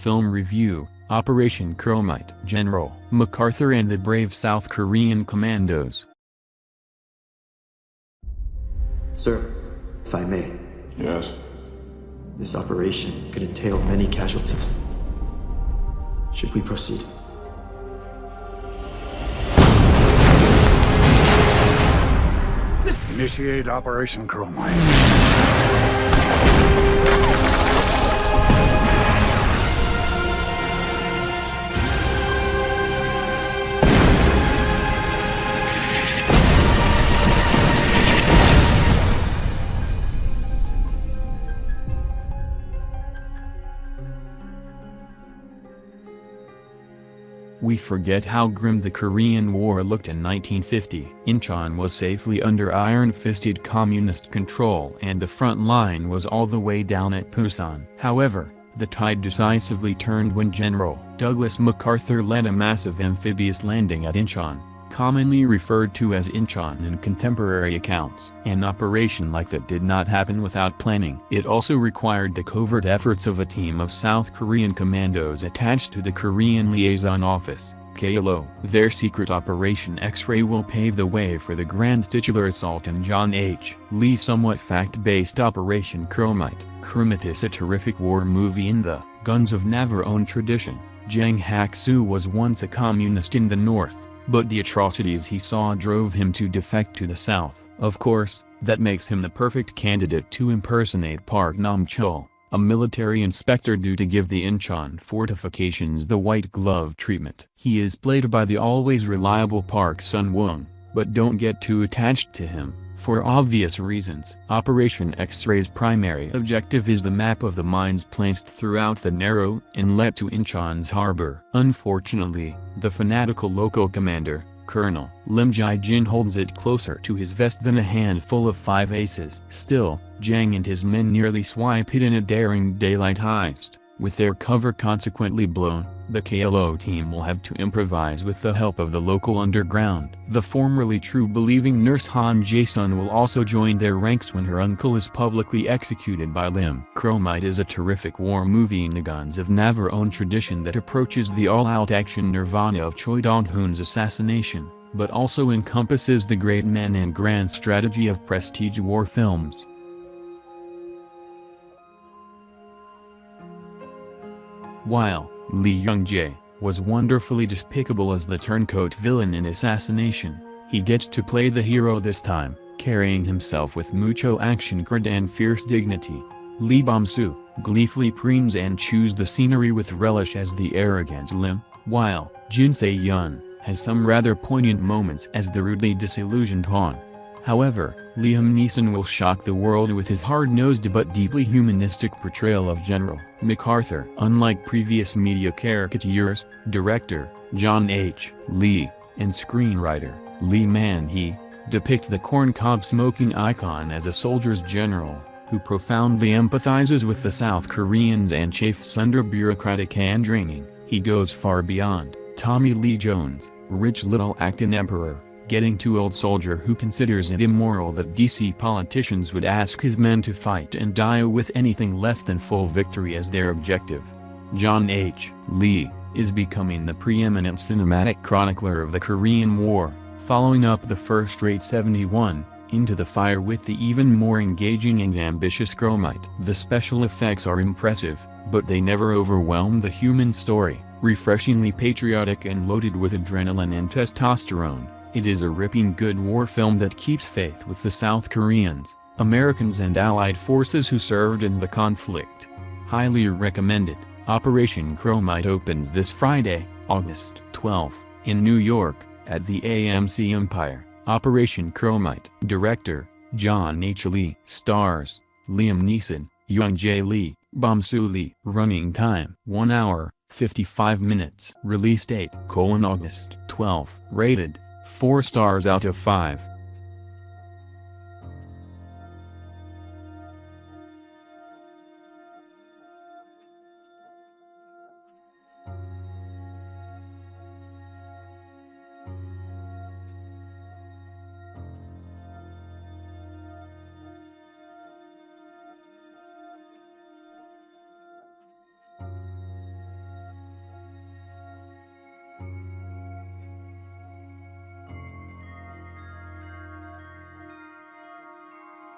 Film Review, Operation Chromite. General MacArthur and the brave South Korean commandos. Sir, if I may. Yes. This operation could entail many casualties. Should we proceed? Initiate Operation Chromite. We forget how grim the Korean War looked in 1950. Incheon was safely under iron-fisted communist control and the front line was all the way down at Pusan. However, the tide decisively turned when General Douglas MacArthur led a massive amphibious landing at Incheon, commonly referred to as Incheon in contemporary accounts. An operation like that did not happen without planning. It also required the covert efforts of a team of South Korean commandos attached to the Korean Liaison Office, KLO. Their secret Operation X-Ray will pave the way for the grand titular assault in John H. Lee's somewhat fact-based Operation Chromite. Cromit is a terrific war movie in the Guns of Navarone tradition. Jang Hak-soo was once a communist in the north, but the atrocities he saw drove him to defect to the south. Of course, that makes him the perfect candidate to impersonate Park Nam-chul, a military inspector due to give the Incheon fortifications the white glove treatment. He is played by the always reliable Park Sun-woong, but don't get too attached to him, for obvious reasons. Operation X-Ray's primary objective is the map of the mines placed throughout the narrow inlet to Incheon's harbor. Unfortunately, the fanatical local commander, Colonel Lim Jae-jin, holds it closer to his vest than a handful of 5 aces. Still, Jang and his men nearly swipe it in a daring daylight heist. With their cover consequently blown, the KLO team will have to improvise with the help of the local underground. The formerly true-believing nurse Han Jae-sun will also join their ranks when her uncle is publicly executed by Lim. Chromite is a terrific war movie in the Guns of Navarone tradition that approaches the all-out action nirvana of Choi Dong-hoon's assassination, but also encompasses the great men and grand strategy of prestige war films. While Lee Jung-jae was wonderfully despicable as the turncoat villain in Assassination, he gets to play the hero this time, carrying himself with mucho action cred and fierce dignity. Lee Beom-su gleefully preens and chews the scenery with relish as the arrogant Lim, while Jin Se-yeon has some rather poignant moments as the rudely disillusioned Han. However, Liam Neeson will shock the world with his hard-nosed but deeply humanistic portrayal of General MacArthur. Unlike previous media caricatures, director John H. Lee and screenwriter Lee Man-hee depict the corncob-smoking icon as a soldier's general, who profoundly empathizes with the South Koreans and chafes under bureaucratic hand-wringing. He goes far beyond Tommy Lee Jones, rich little actin' emperor, getting to old soldier who considers it immoral that DC politicians would ask his men to fight and die with anything less than full victory as their objective. John H. Lee is becoming the preeminent cinematic chronicler of the Korean War, following up the first-rate 71, Into the Fire with the even more engaging and ambitious Chromite. The special effects are impressive, but they never overwhelm the human story. Refreshingly patriotic and loaded with adrenaline and testosterone, it is a ripping good war film that keeps faith with the South Koreans, Americans and Allied forces who served in the conflict. Highly recommended. Operation Chromite opens this Friday, August 12, in New York, at the AMC Empire. Operation Chromite. Director, John H. Lee. Stars, Liam Neeson, Jung-jae Lee, Beom-su Lee. Running time, 1 hour, 55 minutes. Release date, August 12. Rated 4 stars out of 5.